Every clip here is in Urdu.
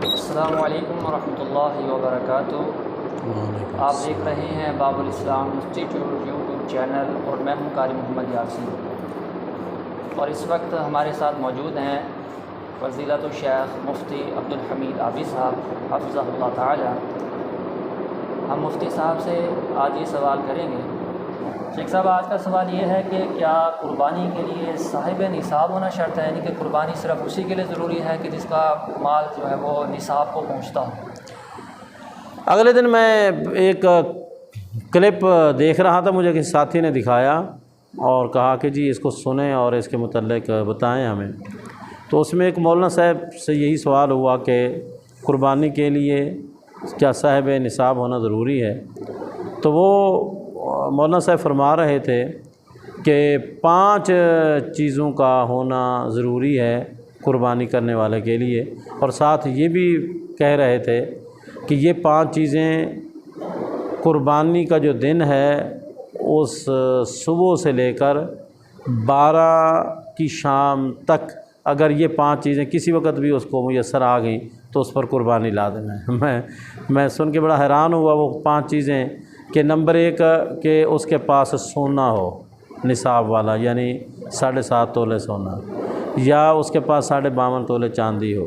السلام علیکم ورحمۃ اللہ وبرکاتہ۔ آپ دیکھ رہے ہیں باب الاسلام انسٹیٹیوٹ یوٹیوب چینل اور میں ہوں قاری محمد یاسین، اور اس وقت ہمارے ساتھ موجود ہیں فضیلت الشیخ مفتی عبدالحمید عابد صاحب حفظہ اللہ تعالی۔ ہم مفتی صاحب سے آج یہ سوال کریں گے۔ شیخ صاحب، آج کا سوال یہ ہے کہ کیا قربانی کے لیے صاحب نصاب ہونا شرط ہے؟ یعنی کہ قربانی صرف اسی کے لیے ضروری ہے کہ جس کا مال جو ہے وہ نصاب کو پہنچتا ہو؟ اگلے دن میں ایک کلپ دیکھ رہا تھا، مجھے کسی ساتھی نے دکھایا اور کہا کہ جی اس کو سنیں اور اس کے متعلق بتائیں ہمیں۔ تو اس میں ایک مولانا صاحب سے یہی سوال ہوا کہ قربانی کے لیے کیا صاحب نصاب ہونا ضروری ہے؟ تو وہ مولانا صاحب فرما رہے تھے کہ 5 چیزوں کا ہونا ضروری ہے قربانی کرنے والے کے لیے، اور ساتھ یہ بھی کہہ رہے تھے کہ یہ 5 چیزیں قربانی کا جو دن ہے اس صبح سے لے کر 12 کی شام تک اگر یہ 5 چیزیں کسی وقت بھی اس کو میسر آ گئیں تو اس پر قربانی لازم ہے۔ میں سن کے بڑا حیران ہوا وہ 5 چیزیں کہ نمبر 1 کہ اس کے پاس سونا ہو نصاب والا، یعنی 7.5 تولے سونا، یا اس کے پاس 52.5 تولے چاندی ہو،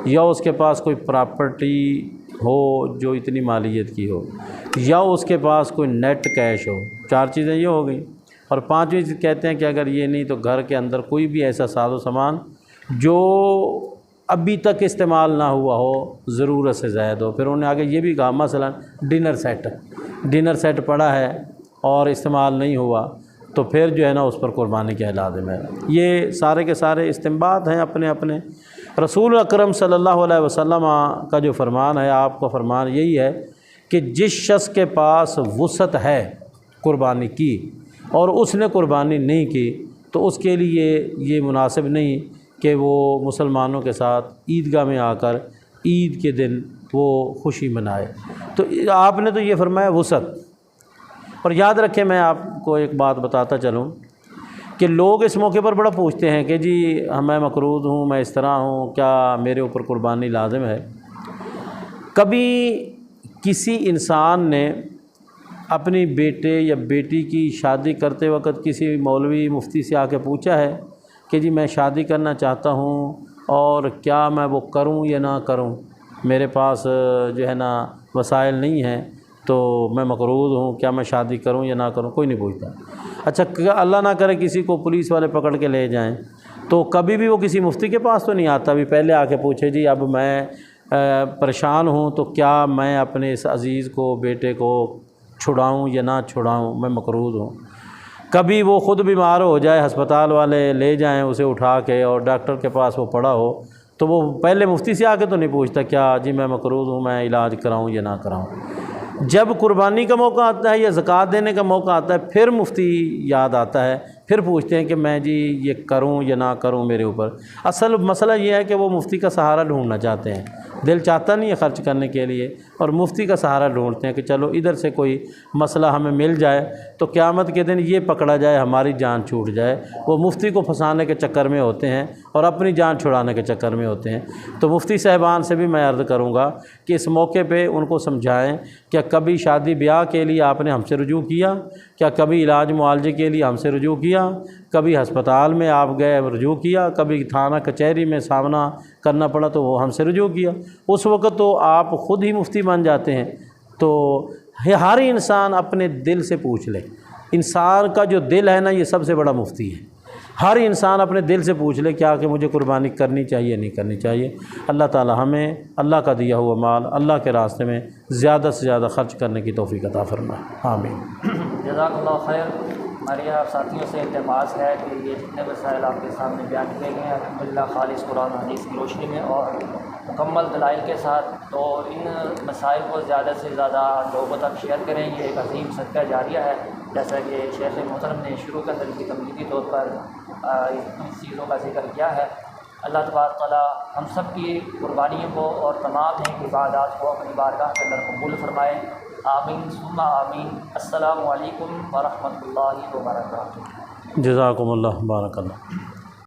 یا اس کے پاس کوئی پراپرٹی ہو جو اتنی مالیت کی ہو، یا اس کے پاس کوئی نیٹ کیش ہو۔ 4 چیزیں یہ ہو گئیں، اور 5ویں چیز کہتے ہیں کہ اگر یہ نہیں تو گھر کے اندر کوئی بھی ایسا ساز و سامان جو ابھی تک استعمال نہ ہوا ہو، ضرورت سے زائد ہو۔ پھر انہوں نے آگے یہ بھی کہا مثلا ڈنر سیٹ پڑا ہے اور استعمال نہیں ہوا تو پھر جو ہے نا اس پر قربانی کیا لازم ہے۔ یہ سارے کے سارے استنباط ہیں اپنے اپنے۔ رسول اکرم صلی اللہ علیہ وسلم کا جو فرمان ہے، آپ کا فرمان یہی ہے کہ جس شخص کے پاس وسعت ہے قربانی کی اور اس نے قربانی نہیں کی تو اس کے لیے یہ مناسب نہیں کہ وہ مسلمانوں کے ساتھ عیدگاہ میں آ کر عید کے دن وہ خوشی منائے۔ تو آپ نے تو یہ فرمایا وسعت۔ اور یاد رکھیں، میں آپ کو ایک بات بتاتا چلوں کہ لوگ اس موقع پر بڑا پوچھتے ہیں کہ جی میں مقروض ہوں، میں اس طرح ہوں، کیا میرے اوپر قربانی لازم ہے؟ کبھی کسی انسان نے اپنی بیٹے یا بیٹی کی شادی کرتے وقت کسی مولوی مفتی سے آ کے پوچھا ہے کہ جی میں شادی کرنا چاہتا ہوں اور کیا میں وہ کروں یا نہ کروں؟ میرے پاس جو ہے نا وسائل نہیں ہیں تو میں مقروض ہوں، کیا میں شادی کروں یا نہ کروں؟ کوئی نہیں پوچھتا۔ اچھا، اللہ نہ کرے کسی کو پولیس والے پکڑ کے لے جائیں تو کبھی بھی وہ کسی مفتی کے پاس تو نہیں آتا، بھی پہلے آ کے پوچھے جی اب میں پریشان ہوں تو کیا میں اپنے اس عزیز کو، بیٹے کو چھڑاؤں یا نہ چھڑاؤں، میں مقروض ہوں۔ کبھی وہ خود بیمار ہو جائے، ہسپتال والے لے جائیں اسے اٹھا کے اور ڈاکٹر کے پاس وہ پڑا ہو تو وہ پہلے مفتی سے آ کے تو نہیں پوچھتا کیا جی میں مقروض ہوں، میں علاج کراؤں یا نہ کراؤں۔ جب قربانی کا موقع آتا ہے یا زکوٰۃ دینے کا موقع آتا ہے پھر مفتی یاد آتا ہے، پھر پوچھتے ہیں کہ میں جی یہ کروں یا نہ کروں میرے اوپر۔ اصل مسئلہ یہ ہے کہ وہ مفتی کا سہارا ڈھونڈنا چاہتے ہیں، دل چاہتا نہیں ہے خرچ کرنے کے لیے، اور مفتی کا سہارا ڈھونڈتے ہیں کہ چلو ادھر سے کوئی مسئلہ ہمیں مل جائے تو قیامت کے دن یہ پکڑا جائے ہماری جان چھوٹ جائے۔ وہ مفتی کو پھنسانے کے چکر میں ہوتے ہیں اور اپنی جان چھڑانے کے چکر میں ہوتے ہیں۔ تو مفتی صاحبان سے بھی میں عرض کروں گا کہ اس موقع پہ ان کو سمجھائیں، کیا کبھی شادی بیاہ کے لیے آپ نے ہم سے رجوع کیا؟ کیا کبھی علاج معالجے کے لیے ہم سے رجوع کیا؟ کبھی ہسپتال میں آپ گئے رجوع کیا؟ کبھی تھانہ کچہری میں سامنا کرنا پڑا تو وہ ہم سے رجوع کیا؟ اس وقت تو آپ خود ہی مفتی بن جاتے ہیں۔ تو ہر انسان اپنے دل سے پوچھ لے، انسان کا جو دل ہے نا یہ سب سے بڑا مفتی ہے۔ ہر انسان اپنے دل سے پوچھ لے کیا کہ مجھے قربانی کرنی چاہیے نہیں کرنی چاہیے۔ اللہ تعالی ہمیں اللہ کا دیا ہوا مال اللہ کے راستے میں زیادہ سے زیادہ خرچ کرنے کی توفیق عطا فرمائے، آمین۔ جزاک اللہ خیر۔ ہمارے آپ ساتھیوں سے التماس ہے کہ یہ جتنے مسائل آپ کے سامنے بیان کیے گئے ہیں الحمدللہ خالص قرآن و حدیث کی روشنی میں اور مکمل دلائل کے ساتھ، تو ان مسائل کو زیادہ سے زیادہ لوگوں تک شیئر کریں۔ یہ ایک عظیم صدقہ جاریہ ہے، جیسا کہ شیخ محترم نے شروع کے اندر کی تمہیدی طور پر ان چیزوں کا ذکر کیا ہے۔ اللہ تبارک تعالیٰ ہم سب کی قربانیوں کو اور تمام نیک عبادات کو اپنی بارگاہ کے اندر قبول فرمائے، آمین ثم آمین۔ السلام علیکم ورحمۃ اللہ وبرکاتہ۔ جزاکم اللہ، بارک اللہ۔